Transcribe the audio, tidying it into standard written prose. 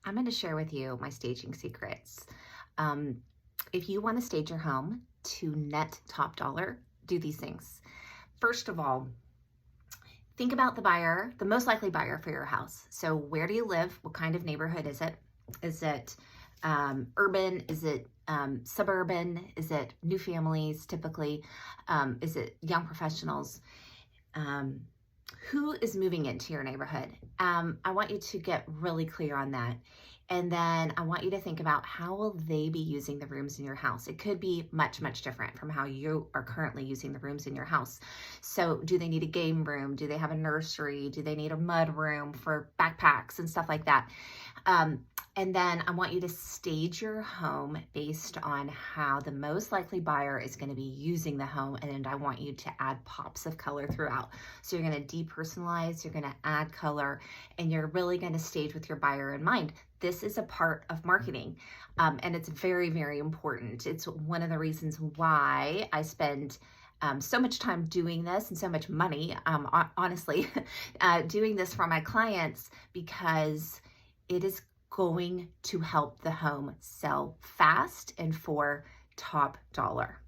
I'm going to share with you my staging secrets. Um, if you want to stage your home to net top dollar, do these things. First of all, think about the buyer, the most likely buyer for your house. So where do you live? What kind of neighborhood is it? Is it urban? Is it suburban? Is it new families typically? Is it young professionals? Um, who is moving into your neighborhood? I want you to get really clear on that. And then I want you to think about how will they be using the rooms in your house. It could be much, much different from how you are currently using the rooms in your house. So do they need a game room? Do they have a nursery? Do they need a mud room for backpacks and stuff like that? And then I want you to stage your home based on how the most likely buyer is going to be using the home. And I want you to add pops of color throughout. So you're going to depersonalize, you're going to add color, and you're really going to stage with your buyer in mind. This is a part of marketing, and it's very, very important. It's one of the reasons why I spend so much time doing this and so much money, honestly, doing this for my clients, because it is going to help the home sell fast and for top dollar.